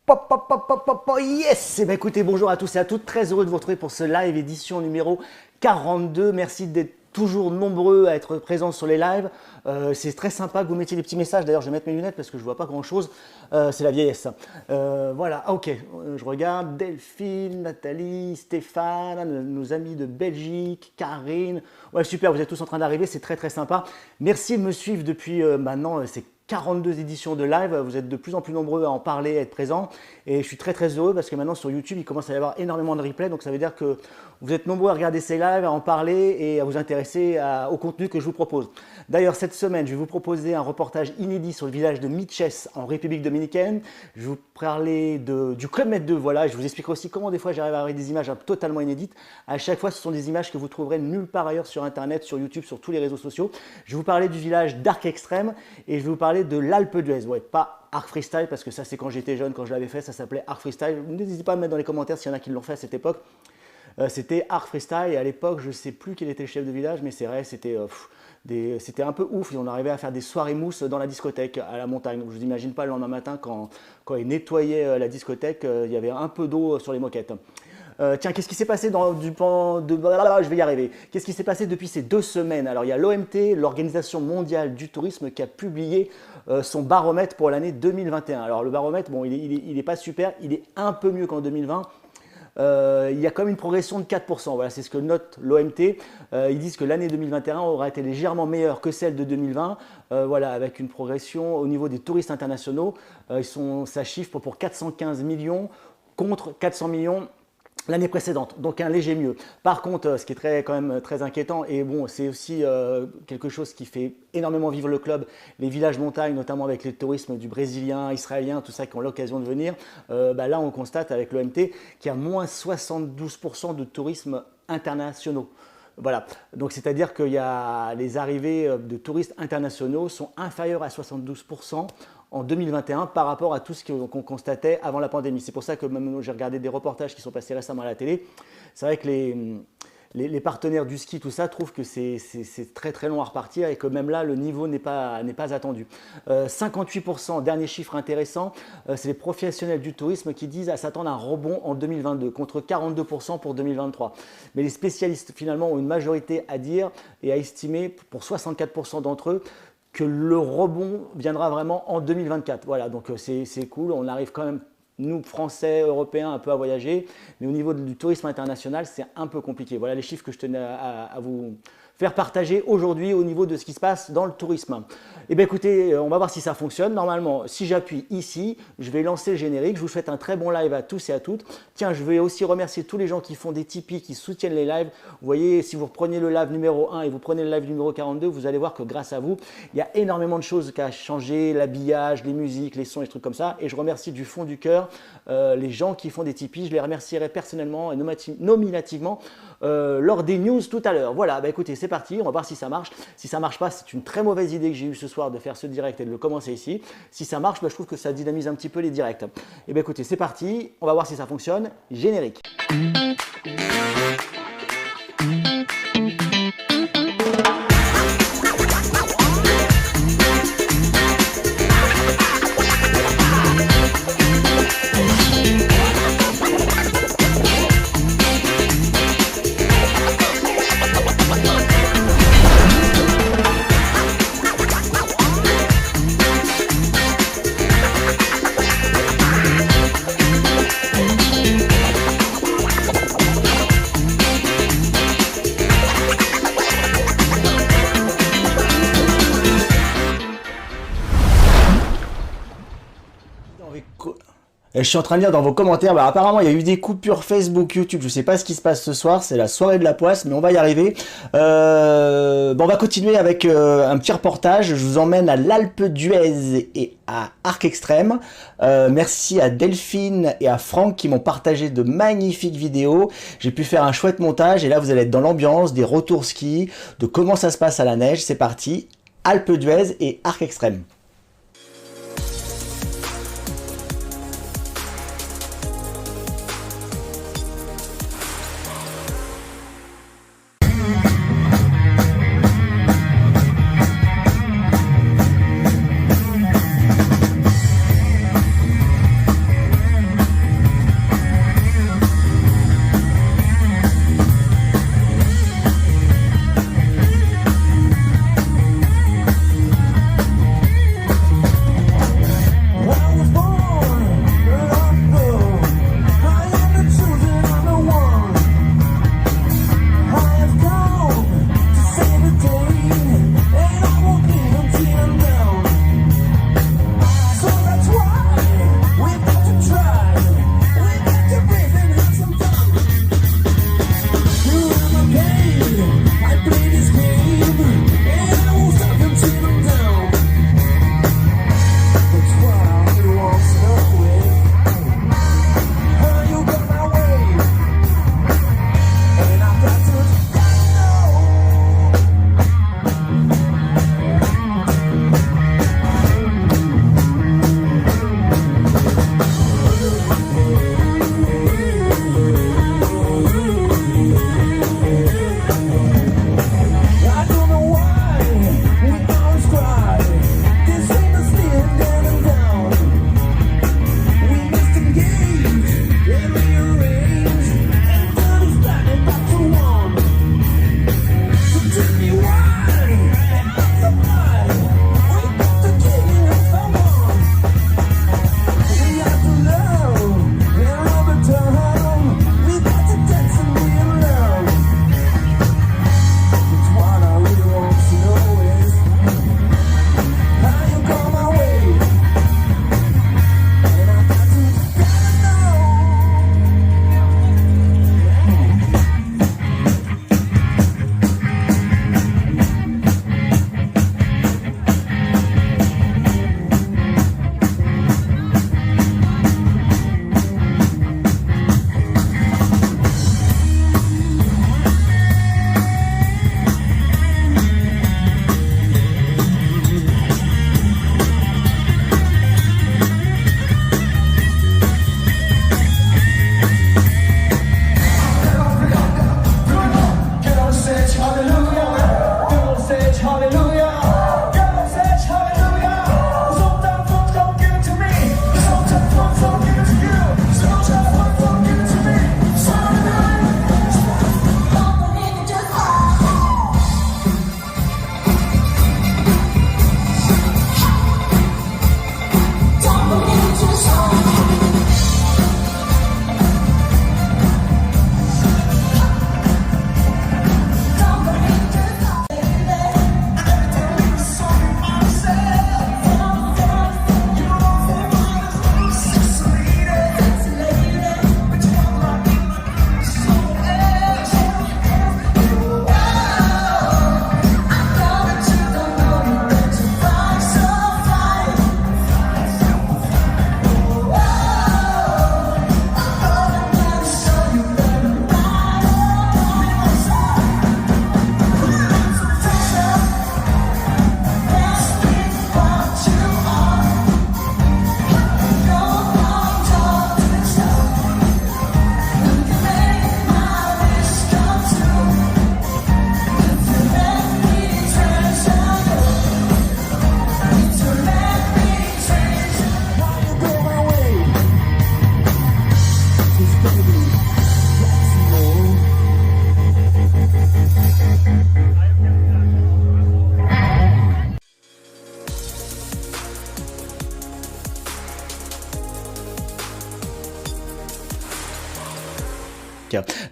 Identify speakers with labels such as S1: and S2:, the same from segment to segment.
S1: Pop, pop, pop, pop, pop, pop, yes! Eh bien, écoutez, bonjour à tous et à toutes, très heureux de vous retrouver pour ce live édition numéro 42. Merci d'être toujours nombreux à être présents sur les lives. C'est très sympa que vous mettiez des petits messages. D'ailleurs, je vais mettre mes lunettes parce que je ne vois pas grand-chose. C'est la vieillesse. Voilà, ok, je regarde. Delphine, Nathalie, Stéphane, nos amis de Belgique, Karine. Ouais, super, vous êtes tous en train d'arriver, c'est très très sympa. Merci de me suivre depuis maintenant, c'est 42 éditions de live, vous êtes de plus en plus nombreux à en parler, à être présents et je suis très très heureux parce que maintenant sur YouTube il commence à y avoir énormément de replays, donc ça veut dire que vous êtes nombreux à regarder ces lives, à en parler et à vous intéresser au contenu que je vous propose. D'ailleurs cette semaine je vais vous proposer un reportage inédit sur le village de Miches en République Dominicaine. Je vais vous parler du Club Med 2, voilà, et je vous expliquerai aussi comment des fois j'arrive à avoir des images totalement inédites. À chaque fois ce sont des images que vous trouverez nulle part ailleurs sur internet, sur YouTube, sur tous les réseaux sociaux. Je vais vous parler du village d'Arc Extrême et je vais vous parler de l'Alpe d'Huez, ouais, pas Arc Freestyle parce que ça c'est quand j'étais jeune, quand je l'avais fait, ça s'appelait Arc Freestyle. N'hésitez pas à me mettre dans les commentaires s'il y en a qui l'ont fait à cette époque. C'était Arc Freestyle et à l'époque je ne sais plus quel était le chef de village, mais c'est vrai, c'était un peu ouf. On arrivait à faire des soirées mousse dans la discothèque à la montagne. Donc, je vous imagine pas le lendemain matin quand ils nettoyaient la discothèque, il y avait un peu d'eau sur les moquettes. Tiens, qu'est-ce qui s'est passé je vais y arriver. Qu'est-ce qui s'est passé depuis ces 2 semaines? Alors, il y a l'OMT, l'Organisation mondiale du tourisme, qui a publié son baromètre pour l'année 2021. Alors, le baromètre, bon, il est pas super, il est un peu mieux qu'en 2020. Il y a quand même une progression de 4%. Voilà, c'est ce que note l'OMT. Ils disent que l'année 2021 aura été légèrement meilleure que celle de 2020. Voilà, avec une progression au niveau des touristes internationaux. Ça chiffre pour 415 millions contre 400 millions l'année précédente, donc un léger mieux. Par contre, ce qui est quand même très inquiétant, et bon, c'est aussi quelque chose qui fait énormément vivre le club, les villages montagnes, notamment avec les tourismes du brésilien, israélien, tout ça qui ont l'occasion de venir. Là, on constate avec l'OMT qu'il y a moins 72% de tourisme internationaux. Voilà, donc c'est-à-dire que les arrivées de touristes internationaux sont inférieures à 72% en 2021 par rapport à tout ce qu'on constatait avant la pandémie. C'est pour ça que même j'ai regardé des reportages qui sont passés récemment à la télé. C'est vrai que les partenaires du ski, tout ça, trouvent que c'est très très long à repartir et que même là, le niveau n'est pas attendu. 58%, dernier chiffre intéressant, c'est les professionnels du tourisme qui disent à s'attendre à un rebond en 2022 contre 42% pour 2023. Mais les spécialistes finalement ont une majorité à dire et à estimer pour 64% d'entre eux que le rebond viendra vraiment en 2024. Voilà, donc c'est cool, on arrive quand même, nous, Français, Européens, un peu à voyager, mais au niveau du tourisme international, c'est un peu compliqué. Voilà les chiffres que je tenais à vous faire partager aujourd'hui au niveau de ce qui se passe dans le tourisme. Eh bien écoutez, on va voir si ça fonctionne. Normalement, si j'appuie ici, je vais lancer le générique. Je vous souhaite un très bon live à tous et à toutes. Tiens, je vais aussi remercier tous les gens qui font des Tipeee, qui soutiennent les lives. Vous voyez, si vous reprenez le live numéro 1 et vous prenez le live numéro 42, vous allez voir que grâce à vous, il y a énormément de choses qui ont changé, l'habillage, les musiques, les sons, les trucs comme ça. Et je remercie du fond du cœur les gens qui font des Tipeee. Je les remercierai personnellement et nominativement lors des news tout à l'heure. Voilà, bah écoutez, c'est parti, on va voir si ça marche. Si ça marche pas, c'est une très mauvaise idée que j'ai eue ce soir de faire ce direct et de le commencer ici. Si ça marche, bah, je trouve que ça dynamise un petit peu les directs. Et bien écoutez, c'est parti, on va voir si ça fonctionne. Générique. Je suis en train de lire dans vos commentaires, apparemment il y a eu des coupures Facebook, YouTube, je ne sais pas ce qui se passe ce soir, c'est la soirée de la poisse, mais on va y arriver. On va continuer avec un petit reportage, je vous emmène à l'Alpe d'Huez et à Arc Extrême. Merci à Delphine et à Franck qui m'ont partagé de magnifiques vidéos. J'ai pu faire un chouette montage et là vous allez être dans l'ambiance des retours ski, de comment ça se passe à la neige. C'est parti, Alpe d'Huez et Arc Extrême.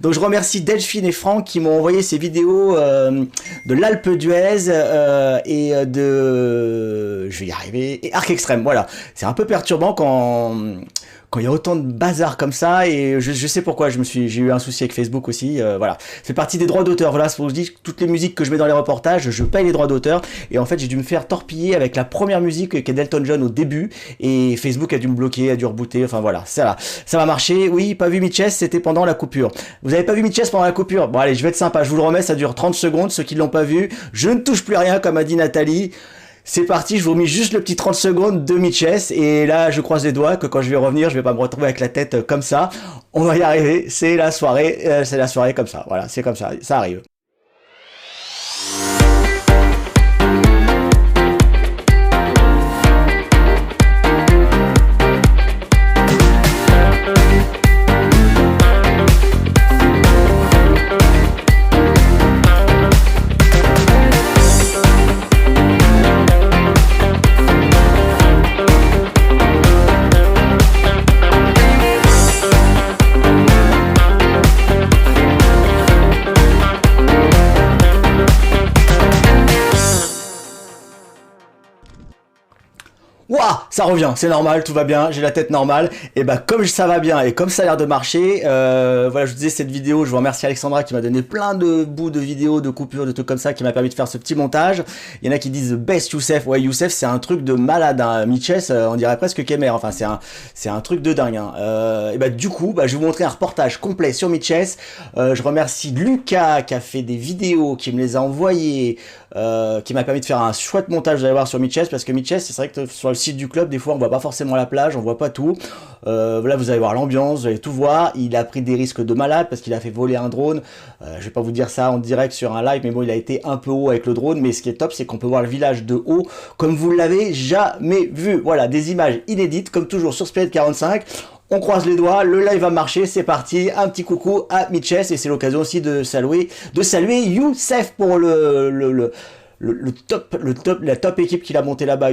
S1: Donc je remercie Delphine et Franck qui m'ont envoyé ces vidéos de l'Alpe d'Huez et de... Je vais y arriver... Et Arc Extrême, voilà. C'est un peu perturbant quand il y a autant de bazar comme ça, et je sais pourquoi j'ai eu un souci avec Facebook aussi, voilà. C'est partie des droits d'auteur, voilà, c'est pour que je dis que toutes les musiques que je mets dans les reportages, je paye les droits d'auteur, et en fait j'ai dû me faire torpiller avec la première musique qui est d'Elton John au début, et Facebook a dû me bloquer, a dû rebooter, enfin voilà, ça va marcher. Oui, pas vu Mitchess, c'était pendant la coupure. Vous avez pas vu Mitchess pendant la coupure? Bon allez, je vais être sympa, je vous le remets, ça dure 30 secondes, ceux qui l'ont pas vu, je ne touche plus à rien comme a dit Nathalie. C'est parti, je vous remets juste le petit 30 secondes de Mitchess, et là je croise les doigts que quand je vais revenir, je vais pas me retrouver avec la tête comme ça. On va y arriver, c'est la soirée comme ça, voilà, c'est comme ça arrive. Ouah, ça revient, c'est normal, tout va bien, j'ai la tête normale. Et bah comme ça va bien et comme ça a l'air de marcher, voilà, je vous disais cette vidéo, je vous remercie Alexandra qui m'a donné plein de bouts de vidéos, de coupures, de trucs comme ça, qui m'a permis de faire ce petit montage. Il y en a qui disent Best Youssef, ouais Youssef c'est un truc de malade, hein. Mitchess, on dirait presque Kemer, enfin c'est un truc de dingue. Hein. Et bah du coup, bah, je vais vous montrer un reportage complet sur Mitchess. Je remercie Lucas qui a fait des vidéos, qui me les a envoyées, qui m'a permis de faire un chouette montage, vous allez voir sur Mitchess, parce que Mitchess, c'est vrai que sur le site du club, des fois on voit pas forcément la plage, on voit pas tout. Là vous allez voir l'ambiance, vous allez tout voir. Il a pris des risques de malade parce qu'il a fait voler un drone. Je vais pas vous dire ça en direct sur un live, mais bon, il a été un peu haut avec le drone. Mais ce qui est top, c'est qu'on peut voir le village de haut comme vous l'avez jamais vu. Voilà, des images inédites comme toujours sur Spirit 45. On croise les doigts, le live va marcher, c'est parti. Un petit coucou à Mitchess, et c'est l'occasion aussi de saluer Youssef pour la top équipe qu'il a monté là-bas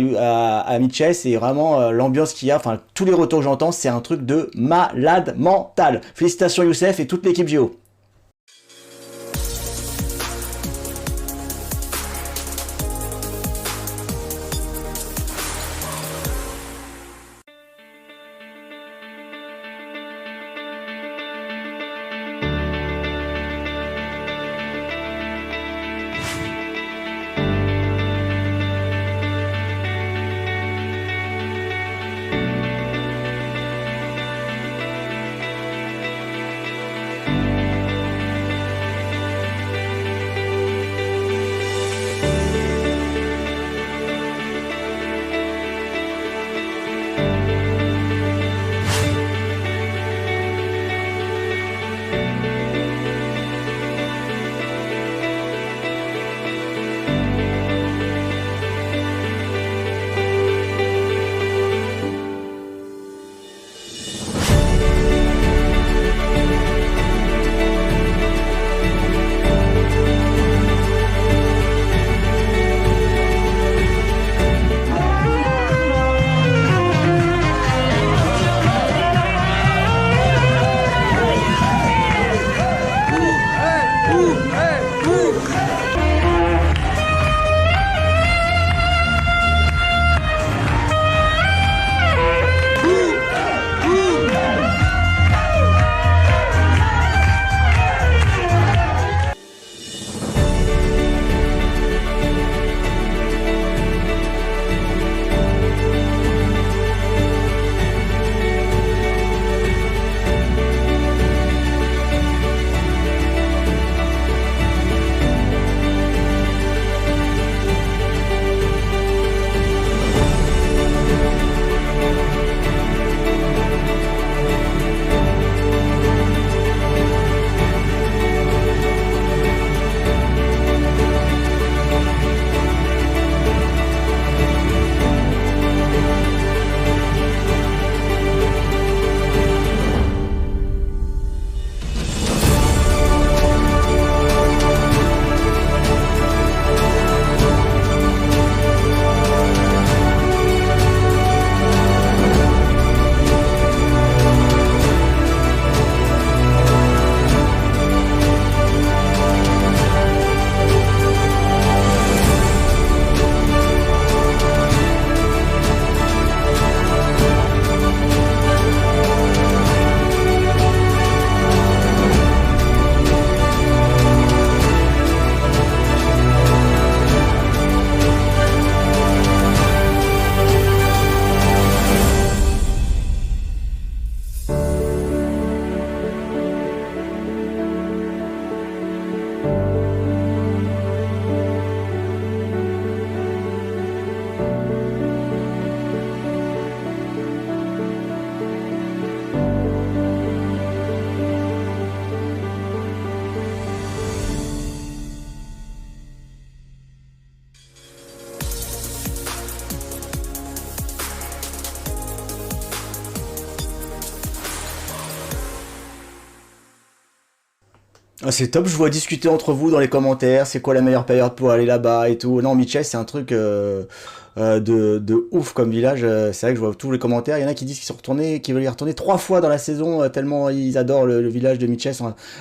S1: à Mitchess, et vraiment l'ambiance qu'il y a, enfin tous les retours que j'entends, c'est un truc de malade mental. Félicitations Youssef et toute l'équipe Géo. Ah, c'est top, je vois discuter entre vous dans les commentaires, c'est quoi la meilleure période pour aller là-bas et tout. Non, Mitchell, c'est un truc de ouf comme village. C'est vrai que je vois tous les commentaires. Il y en a qui disent qu'ils sont retournés, qu'ils veulent y retourner 3 fois dans la saison, tellement ils adorent le village de Mitchell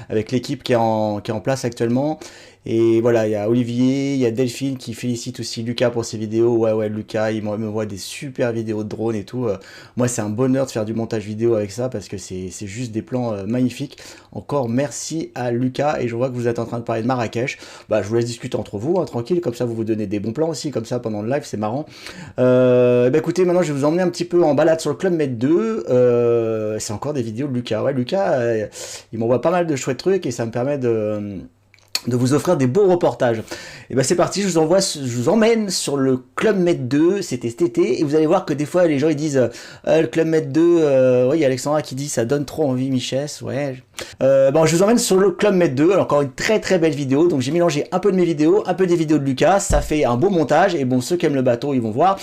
S1: avec l'équipe qui est en place actuellement. Et voilà, il y a Olivier, il y a Delphine qui félicite aussi Lucas pour ses vidéos. Ouais, ouais, Lucas, me voit des super vidéos de drone et tout. Moi, c'est un bonheur de faire du montage vidéo avec ça parce que c'est juste des plans magnifiques. Encore merci à Lucas et je vois que vous êtes en train de parler de Marrakech. Bah, je vous laisse discuter entre vous, hein, tranquille, comme ça vous vous donnez des bons plans aussi, comme ça pendant le live, c'est marrant. Bah écoutez, maintenant je vais vous emmener un petit peu en balade sur le Club Med 2. C'est encore des vidéos de Lucas. Ouais, Lucas, il m'envoie pas mal de chouettes trucs et ça me permet de vous offrir des beaux reportages. Et ben c'est parti, je vous emmène sur le Club Med 2, c'était cet été, et vous allez voir que des fois les gens ils disent le Club Med 2, ouais, il y a Alexandra qui dit ça donne trop envie Michès, ouais. Bon, je vous emmène sur le Club Med 2, encore une très très belle vidéo, donc j'ai mélangé un peu de mes vidéos, un peu des vidéos de Lucas, ça fait un beau montage, et bon, ceux qui aiment le bateau, ils vont voir.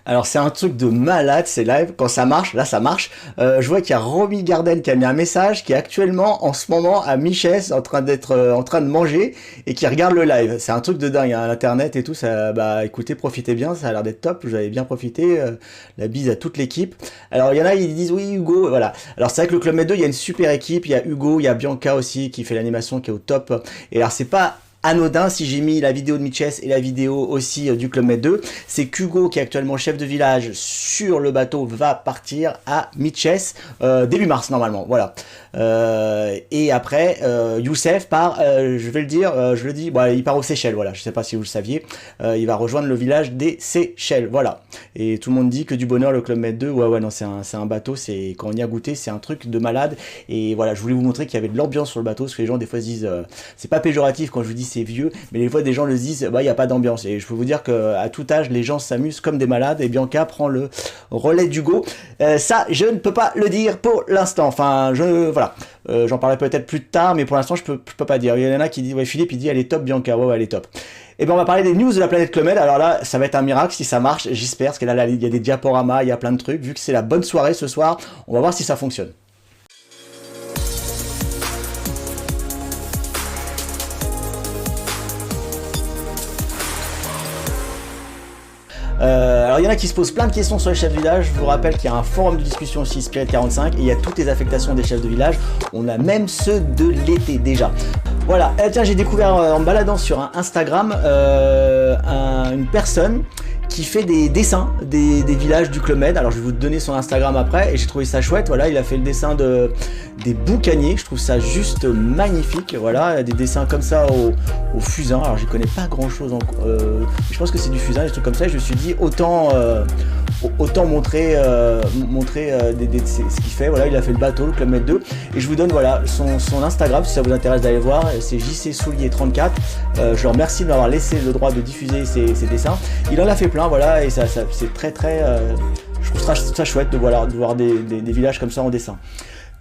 S1: Alors c'est un truc de malade, c'est live, quand ça marche, là ça marche. Je vois qu'il y a Romy Garden qui a mis un message, qui est actuellement en ce moment à Michès en train en train de manger et qui regarde le live. C'est un truc de dingue, hein, l'internet et tout, ça, bah écoutez, profitez bien, ça a l'air d'être top, vous avez bien profité, la bise à toute l'équipe. Alors il y en a, ils disent oui Hugo, voilà. Alors c'est vrai que le Club Med 2, il y a une super équipe, il y a Hugo, il y a Bianca aussi qui fait l'animation, qui est au top. Et alors c'est pas anodin si j'ai mis la vidéo de Michès et la vidéo aussi du Club Med 2, c'est qu'Hugo qui est actuellement chef de village sur le bateau va partir à Michès début mars normalement, voilà. Et après Youssef part, je vais le dire, je le dis, bon, il part aux Seychelles, voilà, je sais pas si vous le saviez, il va rejoindre le village des Seychelles, voilà. Et tout le monde dit que du bonheur le Club Med 2, ouais non, c'est un bateau, c'est quand on y a goûté, c'est un truc de malade. Et voilà, je voulais vous montrer qu'il y avait de l'ambiance sur le bateau, parce que les gens des fois se disent, c'est pas péjoratif quand je vous dis c'est vieux, mais des fois des gens le disent, bah il n'y a pas d'ambiance. Et je peux vous dire qu'à tout âge, les gens s'amusent comme des malades et Bianca prend le relais d'Hugo. Ça, je ne peux pas le dire pour l'instant. Enfin, voilà. J'en parlerai peut-être plus tard, mais pour l'instant, je peux pas dire. Il y en a qui disent, ouais, Philippe, il dit, elle est top, Bianca. Ouais, elle est top. Et ben on va parler des news de la planète Club Med. Alors là, ça va être un miracle si ça marche, j'espère, parce que là, il y a des diaporamas, il y a plein de trucs. Vu que c'est la bonne soirée ce soir, on va voir si ça fonctionne. Alors il y en a qui se posent plein de questions sur les chefs de village. Je vous rappelle qu'il y a un forum de discussion aussi Spirit 45 et il y a toutes les affectations des chefs de village. On a même ceux de l'été déjà. Voilà, tiens, j'ai découvert en me baladant sur un Instagram une personne qui fait des dessins des villages du Club Med. Alors je vais vous donner son Instagram après et j'ai trouvé ça chouette. Voilà, il a fait le dessin des boucaniers. Je trouve ça juste magnifique. Voilà, des dessins comme ça au fusain. Alors j'y connais pas grand chose. Je pense que c'est du fusain, des trucs comme ça. Et je me suis dit autant montrer ce qu'il fait. Voilà, il a fait le bateau, le Club Med 2. Et je vous donne voilà son Instagram si ça vous intéresse d'aller voir. C'est JC Soulier 34. Je le remercie de m'avoir laissé le droit de diffuser ses dessins. Il en a fait plein, voilà, et ça c'est très je trouve ça chouette de voir des villages comme ça en dessin.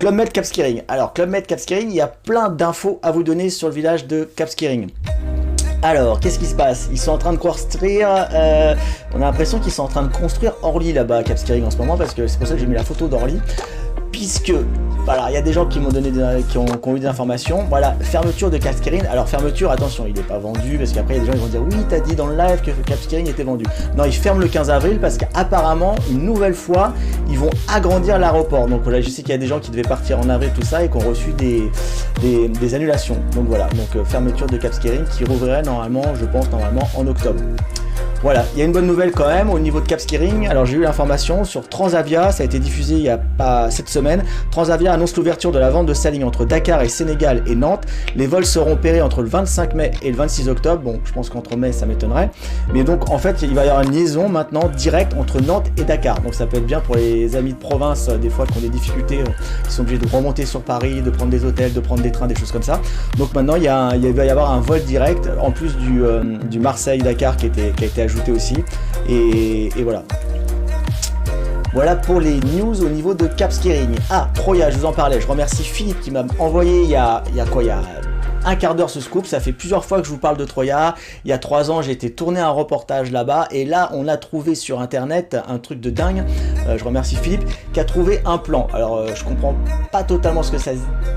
S1: Club Med Cap Skirring. Alors Club Med Cap Skirring, il y a plein d'infos à vous donner sur le village de Cap Skirring. Alors, qu'est-ce qui se passe? Ils sont en train de construire, on a l'impression qu'ils sont en train de construire Orly là-bas à Cap Skirring en ce moment, parce que c'est pour ça que j'ai mis la photo d'Orly. Puisque, voilà, il y a des gens qui m'ont donné qui ont eu des informations. Voilà, fermeture de Cap Skirring. Alors fermeture, attention, il n'est pas vendu parce qu'après il y a des gens qui vont dire oui, t'as dit dans le live que Cap Skirring était vendu. Non, ils ferment le 15 avril parce qu'apparemment, une nouvelle fois, ils vont agrandir l'aéroport. Donc voilà, je sais qu'il y a des gens qui devaient partir en avril, tout ça, et qui ont reçu des annulations. Donc voilà, donc fermeture de Cap Skirring qui rouvrirait normalement, je pense, en octobre. Voilà, il y a une bonne nouvelle quand même au niveau de Cap Skirring. Alors j'ai eu l'information sur Transavia, ça a été diffusé il y a pas cette semaine. Transavia annonce l'ouverture de la vente de sa ligne entre Dakar et Sénégal et Nantes. Les vols seront opérés entre le 25 mai et le 26 octobre. Bon, je pense qu'entre mai ça m'étonnerait. Mais donc en fait, il va y avoir une liaison maintenant directe entre Nantes et Dakar. Donc ça peut être bien pour les amis de province, des fois qui ont des difficultés, qui sont obligés de remonter sur Paris, de prendre des hôtels, de prendre des trains, des choses comme ça. Donc maintenant il va y avoir un vol direct en plus du Marseille-Dakar qui a été ajouté aussi et voilà. Voilà pour les news au niveau de Cap Skirring. Ah, Troya, je vous en parlais, je remercie Philippe qui m'a envoyé il y a un quart d'heure ce scoop. Ça fait plusieurs fois que je vous parle de Troya. Il y a 3 ans, j'ai été tourner un reportage là-bas et là, on a trouvé sur internet un truc de dingue. Je remercie Philippe qui a trouvé un plan. Alors, je comprends pas totalement ce que ça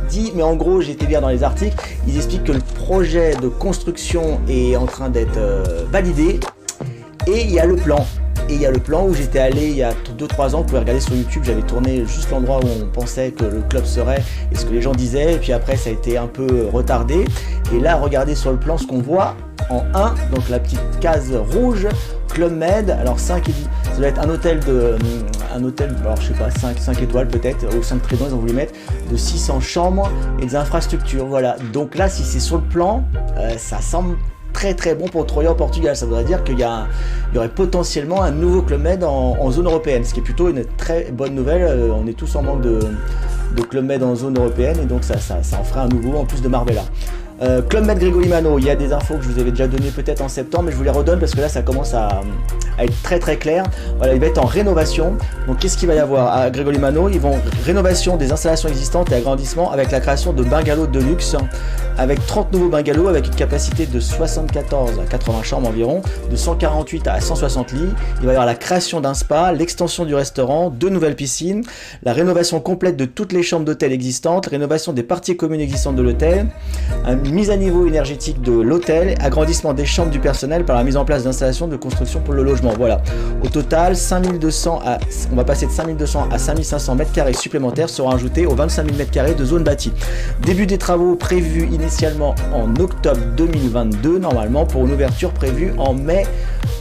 S1: dit, mais en gros, j'ai été lire dans les articles. Ils expliquent que le projet de construction est en train d'être validé et il y a le plan. Et il y a le plan où j'étais allé il y a 2-3 ans, vous pouvez regarder sur YouTube, j'avais tourné juste l'endroit où on pensait que le club serait et ce que les gens disaient, et puis après ça a été un peu retardé. Et là, regardez sur le plan ce qu'on voit en 1, donc la petite case rouge, Club Med, alors 5 et 10, ça doit être un hôtel, alors je sais pas, 5 étoiles peut-être, au centre Trédon, ils ont voulu mettre de 600 chambres et des infrastructures, voilà. Donc là, si c'est sur le plan, ça semble très bon pour Troya au Portugal. Ça voudrait dire qu'il y aurait potentiellement un nouveau Club Med en zone européenne, ce qui est plutôt une très bonne nouvelle. On est tous en manque de Club Med en zone européenne et donc ça en ferait un nouveau en plus de Marbella. Club Med Grégoli Mano, il y a des infos que je vous avais déjà données peut-être en septembre, mais je vous les redonne parce que là ça commence à être très clair. Voilà, il va être en rénovation. Donc qu'est-ce qu'il va y avoir à Grégoli Mano? Ils vont rénovation des installations existantes et agrandissement avec la création de bungalows de luxe, avec 30 nouveaux bungalows avec une capacité de 74 à 80 chambres environ, de 148 à 160 lits. Il va y avoir la création d'un spa, l'extension du restaurant, 2 nouvelles piscines, la rénovation complète de toutes les chambres d'hôtel existantes, rénovation des parties communes existantes de l'hôtel, une mise à niveau énergétique de l'hôtel, agrandissement des chambres du personnel par la mise en place d'installations de construction pour le logement. Voilà. Au total, on va passer de 5200 à 5500 m² supplémentaires seront ajoutés aux 25 000 m² de zone bâtie. Début des travaux prévus initialement en octobre 2022, normalement, pour une ouverture prévue en mai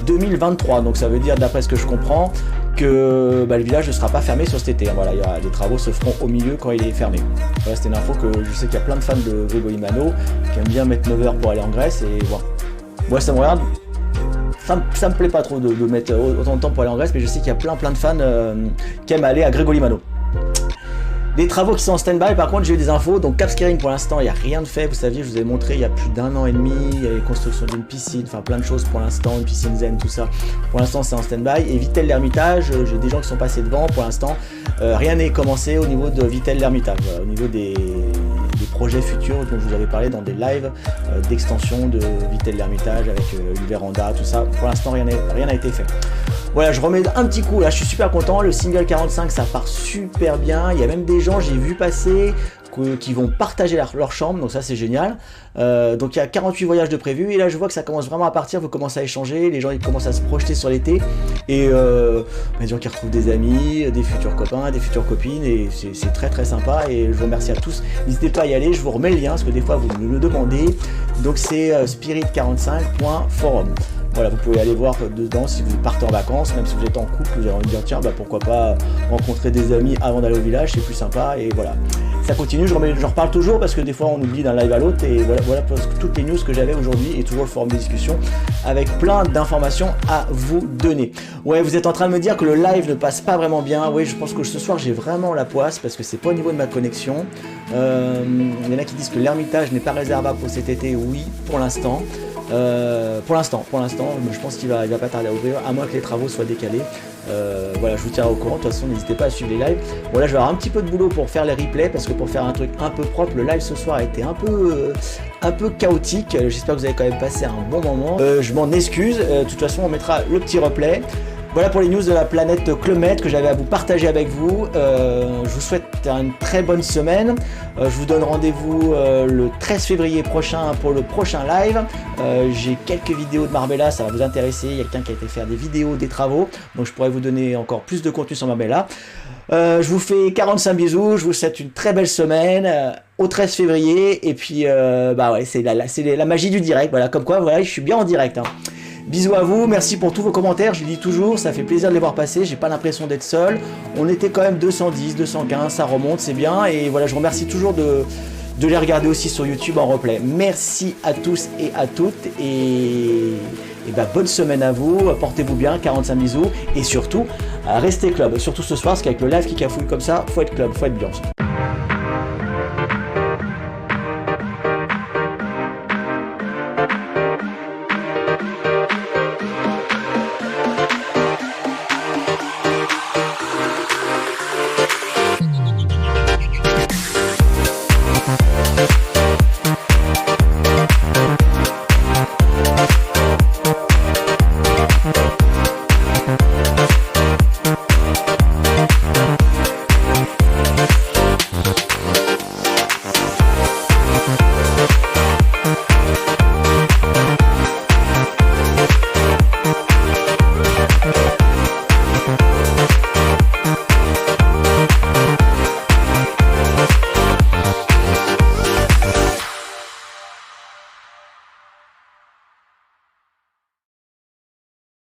S1: 2023. Donc ça veut dire, d'après ce que je comprends, que le village ne sera pas fermé sur cet été. Voilà, les travaux se feront au milieu quand il est fermé. Voilà, c'était une info que je sais qu'il y a plein de fans de Grégoli Mano qui aiment bien mettre 9 heures pour aller en Grèce et voilà. Moi ça me regarde. Ça me plaît pas trop de mettre autant de temps pour aller en Grèce, mais je sais qu'il y a plein de fans qui aiment aller à Grégoli Mano. Des travaux qui sont en stand-by, par contre j'ai eu des infos, donc Cap Skirring pour l'instant il n'y a rien de fait, vous saviez, je vous avais montré il y a plus d'1 an et demi, il y a les constructions d'une piscine, enfin plein de choses pour l'instant, une piscine zen, tout ça, pour l'instant c'est en stand-by, et Vittel l'Hermitage, j'ai des gens qui sont passés devant, pour l'instant rien n'est commencé au niveau de Vittel l'Hermitage, au niveau des projets futurs dont je vous avais parlé dans des lives d'extension de Vittel l'Hermitage avec une véranda, tout ça, pour l'instant rien n'a été fait. Voilà, je remets un petit coup, là je suis super content, le single 45 ça part super bien, il y a même des gens, j'ai vu passer, qui vont partager leur chambre, donc ça c'est génial. Donc il y a 48 voyages de prévus, et là je vois que ça commence vraiment à partir, vous commencez à échanger, les gens ils commencent à se projeter sur l'été, et des gens qui retrouvent des amis, des futurs copains, des futures copines, et c'est très très sympa, et je vous remercie à tous. N'hésitez pas à y aller, je vous remets le lien, parce que des fois vous me le demandez, donc c'est spirit45.forum. Voilà, vous pouvez aller voir dedans si vous partez en vacances, même si vous êtes en couple, vous avez envie de dire tiens, bah, pourquoi pas rencontrer des amis avant d'aller au village, c'est plus sympa, et voilà. Ça continue, je reparle toujours parce que des fois on oublie d'un live à l'autre, et voilà toutes les news que j'avais aujourd'hui, et toujours le forum de discussion avec plein d'informations à vous donner. Ouais, vous êtes en train de me dire que le live ne passe pas vraiment bien. Oui, je pense que ce soir j'ai vraiment la poisse parce que c'est pas au niveau de ma connexion. Il y en a qui disent que l'Hermitage n'est pas réservable pour cet été. Oui, pour l'instant. Pour l'instant, je pense qu'il va pas tarder à ouvrir, à moins que les travaux soient décalés. Voilà, je vous tiendrai au courant. De toute façon, n'hésitez pas à suivre les lives. Bon, là, je vais avoir un petit peu de boulot pour faire les replays, parce que pour faire un truc un peu propre, le live ce soir a été un peu chaotique. J'espère que vous avez quand même passé un bon moment. Je m'en excuse. De toute façon, on mettra le petit replay. Voilà pour les news de la planète Clomètre que j'avais à vous partager avec vous. Je vous souhaite une très bonne semaine. Je vous donne rendez-vous le 13 février prochain pour le prochain live. J'ai quelques vidéos de Marbella, ça va vous intéresser. Il y a quelqu'un qui a été faire des vidéos, des travaux. Donc je pourrais vous donner encore plus de contenu sur Marbella. Je vous fais 45 bisous. Je vous souhaite une très belle semaine. Au 13 février. Et puis, bah ouais, c'est la magie du direct. Voilà, comme quoi, voilà, je suis bien en direct. Hein. Bisous à vous, merci pour tous vos commentaires, je le dis toujours, ça fait plaisir de les voir passer, j'ai pas l'impression d'être seul. On était quand même 210, 215, ça remonte, c'est bien, et voilà, je vous remercie toujours de les regarder aussi sur YouTube en replay. Merci à tous et à toutes, et bah, bonne semaine à vous, portez-vous bien, 45 bisous, et surtout, restez club, surtout ce soir, parce qu'avec le live qui cafouille comme ça, faut être club, faut être bien.